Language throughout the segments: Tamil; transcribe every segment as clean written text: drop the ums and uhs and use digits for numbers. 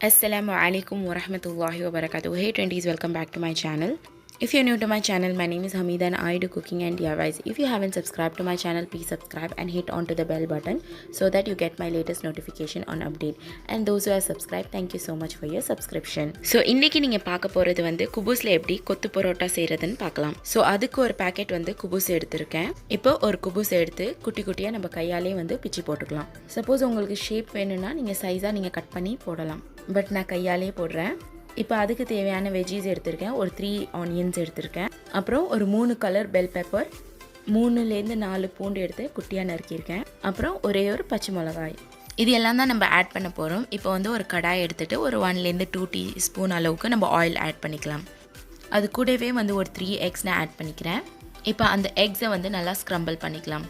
Assalamu alaikum wa rahmatullahi wa barakatuh. Hey Trendies, welcome back to my channel. If you're new to my channel, my name is Hamida and I do cooking and DIYs. If you haven't subscribed to my channel, please subscribe and hit onto the bell button so that you get my latest notification on update. And those who have subscribed, thank you so much for your subscription. So இன்னைக்கு நீங்க பார்க்க போறது வந்து குபூஸ்ல எப்படி கொத்து பரோட்டா செய்யறதுன்னு பார்க்கலாம். So அதுக்கு ஒரு பாக்கெட் வந்து குபூஸ் எடுத்துர்க்கேன். இப்போ ஒரு குபூஸ் எடுத்து குட்டி குட்டியா நம்ம கையாலே வந்து பிச்சி போட்டுக்கலாம். சப்போஸ் உங்களுக்கு ஷேப் வேணும்னா நீங்க சைஸா நீங்க கட் பண்ணி போடலாம். பட் நான் கையாலே போடுறேன். இப்போ அதுக்கு தேவையான வெஜ்ஜீஸ் எடுத்திருக்கேன். ஒரு 3 ஆனியன்ஸ் எடுத்திருக்கேன். அப்புறம் ஒரு 3 கலர் பெல் பெப்பர், 3லேருந்து 4 பூண்டு எடுத்து குட்டியாக நறுக்கியிருக்கேன். அப்புறம் ஒரே ஒரு பச்சை மிளகாய். இது எல்லாம் தான் நம்ம ஆட் பண்ண போகிறோம். இப்போ வந்து ஒரு கடாய் எடுத்துகிட்டு ஒரு 1லேருந்து 2 டீஸ்பூன் அளவுக்கு நம்ம ஆயில் ஆட் பண்ணிக்கலாம். அது கூடவே வந்து ஒரு 3 எக்ஸ் நான் ஆட் பண்ணிக்கிறேன். இப்போ அந்த எக்ஸை வந்து நல்லா ஸ்க்ரம்பிள் பண்ணிக்கலாம்.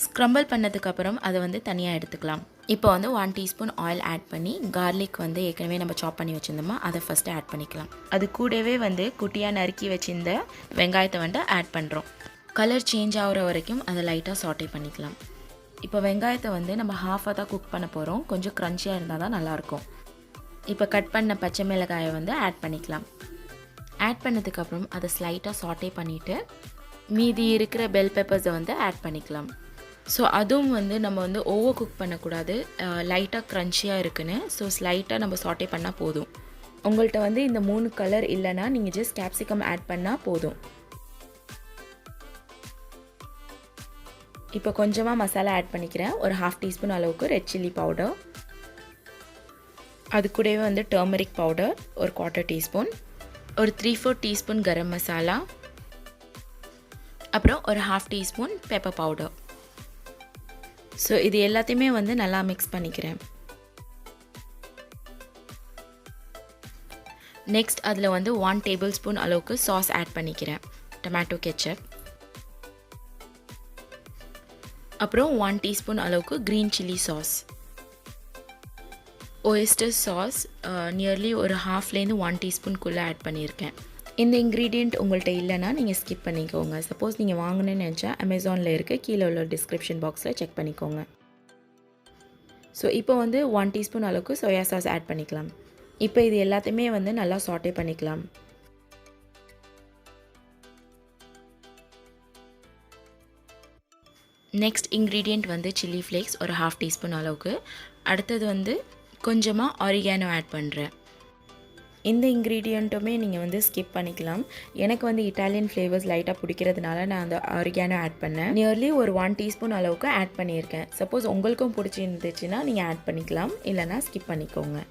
ஸ்க்ரம்பிள் பண்ணதுக்கப்புறம் அதை வந்து தனியாக எடுத்துக்கலாம். இப்போ வந்து 1 டீஸ்பூன் ஆயில் ஆட் பண்ணி கார்லிக் வந்து ஏற்கனவே நம்ம சாப் பண்ணி வச்சுருந்தோமா அதை ஃபஸ்ட்டு ஆட் பண்ணிக்கலாம். அது கூடவே வந்து குட்டியாக நறுக்கி வச்சிருந்த வெங்காயத்தை வந்து ஆட் பண்ணுறோம். கலர் சேஞ்ச் ஆகிற வரைக்கும் அதை லைட்டாக சாட்டே பண்ணிக்கலாம். இப்போ வெங்காயத்தை வந்து நம்ம ஹாஃபாக தான் குக் பண்ண போகிறோம். கொஞ்சம் க்ரன்ச்சியாக இருந்தால் தான் நல்லாயிருக்கும். இப்போ கட் பண்ண பச்சை மிளகாயை வந்து ஆட் பண்ணிக்கலாம். ஆட் பண்ணதுக்கப்புறம் அதை ஸ்லைட்டாக சாட்டே பண்ணிவிட்டு மீதி இருக்கிற பெல் பெப்பர்ஸை வந்து ஆட் பண்ணிக்கலாம். ஸோ அதுவும் வந்து நம்ம வந்து ஓவர் குக் பண்ணக்கூடாது. லைட்டாக க்ரன்ச்சியாக இருக்குன்னு ஸோ ஸ்லைட்டாக நம்ம சாட்டே பண்ணால் போதும். உங்கள்கிட்ட வந்து இந்த 3 கலர் இல்லைன்னா நீங்கள் ஜஸ்ட் கேப்சிகம் ஆட் பண்ணால் போதும். இப்போ கொஞ்சமாக மசாலா ஆட் பண்ணிக்கிறேன். ஒரு 1/2 டீஸ்பூன் அளவுக்கு ரெட் சில்லி பவுடர், அது கூடவே வந்து டர்மரிக் பவுடர் ஒரு 1/4 டீஸ்பூன், ஒரு 3/4 டீஸ்பூன் கரம் மசாலா, அப்புறம் ஒரு 1/2 டீஸ்பூன் பெப்பர் பவுடர். ஸோ இது எல்லாத்தையுமே வந்து நல்லா மிக்ஸ் பண்ணிக்கிறேன். நெக்ஸ்ட் அதில் வந்து 1 டேபிள் ஸ்பூன் அளவுக்கு சாஸ் ஆட் பண்ணிக்கிறேன், டொமேட்டோ கெச்சப். அப்புறம் 1 டீஸ்பூன் அளவுக்கு green chilli sauce, oyster sauce nearly ஒரு 1/2லேருந்து 1 டீஸ்பூன்குள்ளே ஆட் பண்ணியிருக்கேன். இந்த இன்க்ரீடியண்ட் உங்கள்கிட்ட இல்லைன்னா நீங்கள் ஸ்கிப் பண்ணிக்கோங்க. சப்போஸ் நீங்கள் வாங்கணும்னு நினச்சா அமேசானில் இருக்குது, கீழே உள்ள டிஸ்கிரிப்ஷன் பாக்ஸில் செக் பண்ணிக்கோங்க. ஸோ இப்போ வந்து 1 டீஸ்பூன் அளவுக்கு சோயா சாஸ் ஆட் பண்ணிக்கலாம். இப்போ இது எல்லாத்தையுமே வந்து நல்லா சாட்டே பண்ணிக்கலாம். நெக்ஸ்ட் இன்க்ரீடியண்ட் வந்து சில்லி ஃப்ளேக்ஸ் ஒரு 1/2 டீஸ்பூன் அளவுக்கு. அடுத்தது வந்து கொஞ்சமாக ஆரிகானோ ஆட் பண்ணுறேன். இந்த இன்க்ரீடியண்ட்டுமே நீங்கள் வந்து ஸ்கிப் பண்ணிக்கலாம். எனக்கு வந்து இட்டாலியன் ஃப்ளேவர்ஸ் லைட்டாக பிடிக்கிறதுனால நான் அந்த ஆரிகானோ ஆட் பண்ணேன். நியர்லி ஒரு 1 டீஸ்பூன் அளவுக்கு ஆட் பண்ணியிருக்கேன். சப்போஸ் உங்களுக்கும் பிடிச்சிருந்துச்சுன்னா நீங்கள் ஆட் பண்ணிக்கலாம், இல்லைனா ஸ்கிப் பண்ணிக்கோங்க.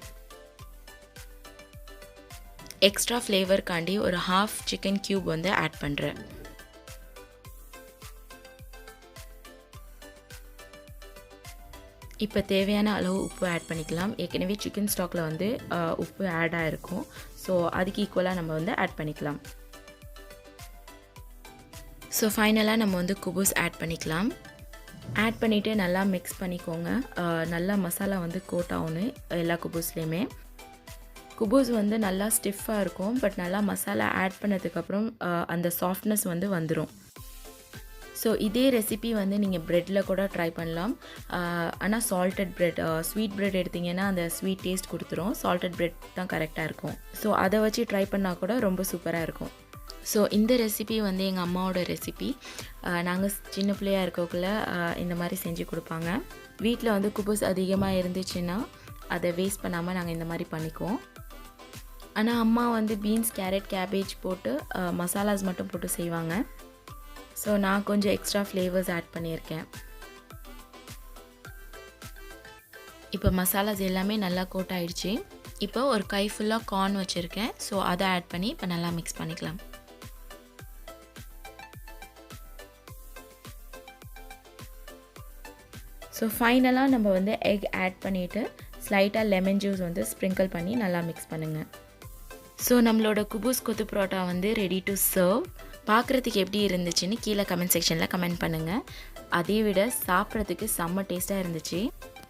எக்ஸ்ட்ரா ஃப்ளேவர்க்காண்டி ஒரு 1/2 சிக்கன் க்யூப் வந்து ஆட் பண்ணுறேன். இப்போ தேவையான அளவு உப்பு ஆட் பண்ணிக்கலாம். ஏற்கனவே சிக்கன் ஸ்டாக்கில் வந்து உப்பு ஆட் ஆகிருக்கும். ஸோ அதுக்கு ஈக்குவலாக நம்ம வந்து ஆட் பண்ணிக்கலாம். ஸோ ஃபைனலாக நம்ம வந்து குபூஸ் ஆட் பண்ணிக்கலாம். ஆட் பண்ணிவிட்டு நல்லா மிக்ஸ் பண்ணிக்கோங்க. நல்லா மசாலா வந்து கோட் ஆகணும் எல்லா குபூஸ்லேயுமே. குபூஸ் வந்து நல்லா ஸ்டிஃபாக இருக்கும், பட் நல்லா மசாலா ஆட் பண்ணதுக்கப்புறம் அந்த சாஃப்ட்னஸ் வந்து வந்துடும். ஸோ இதே ரெசிபி வந்து நீங்கள் ப்ரெட்டில் கூட ட்ரை பண்ணலாம். ஆனால் சால்டட் ப்ரெட், ஸ்வீட் ப்ரெட் எடுத்திங்கன்னா அந்த ஸ்வீட் டேஸ்ட் கொடுத்துரும். சால்டட் ப்ரெட் தான் கரெக்டாக இருக்கும். ஸோ அதை வச்சு ட்ரை பண்ணால் கூட ரொம்ப சூப்பராக இருக்கும். ஸோ இந்த ரெசிபி வந்து எங்கள் அம்மாவோட ரெசிபி. நாங்கள் சின்ன பிள்ளையாக இருக்கக்குள்ள இந்த மாதிரி செஞ்சு கொடுப்பாங்க. வீட்டில் வந்து குபூஸ் அதிகமாக இருந்துச்சுன்னா அதை வேஸ்ட் பண்ணாமல் நாங்கள் இந்த மாதிரி பண்ணிக்குவோம். ஆனால் அம்மா வந்து பீன்ஸ், கேரட், கேபேஜ் போட்டு மசாலாஸ் மட்டும் போட்டு செய்வாங்க. ஸோ நான் கொஞ்சம் எக்ஸ்ட்ரா ஃப்ளேவர்ஸ் ஆட் பண்ணியிருக்கேன். இப்போ மசாலாஸ் எல்லாமே நல்லா கோட் ஆகிடுச்சு. இப்போ ஒரு கை ஃபுல்லாக கார்ன் வச்சுருக்கேன். ஸோ அதை ஆட் பண்ணி இப்போ நல்லா மிக்ஸ் பண்ணிக்கலாம். ஸோ ஃபைனலாக நம்ம வந்து எக் ஆட் பண்ணிவிட்டு ஸ்லைட்டாக லெமன் ஜூஸ் வந்து ஸ்ப்ரிங்கிள் பண்ணி நல்லா மிக்ஸ் பண்ணுங்கள். ஸோ நம்மளோட குபூஸ் கொத்து பரோட்டா வந்து ரெடி டு சர்வ். பார்க்குறதுக்கு எப்படி இருந்துச்சுன்னு கீழே கமெண்ட் செக்ஷனில் கமெண்ட் பண்ணுங்கள். அதை விட சாப்பிட்றதுக்கு செம்ம டேஸ்ட்டாக இருந்துச்சு.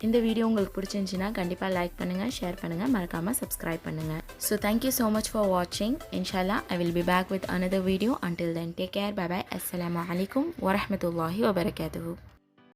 இந்த வீடியோ உங்களுக்கு பிடிச்சிருந்துச்சின்னா கண்டிப்பாக லைக் பண்ணுங்கள், ஷேர் பண்ணுங்கள், மறக்காமல் சப்ஸ்கிரைப் பண்ணுங்கள். So thank you so much for வாட்சிங். இன்ஷால்லா I will be back with another video. Until then, take care. Bye bye. Assalamu alaikum wa rahmatullahi wa barakatuhu.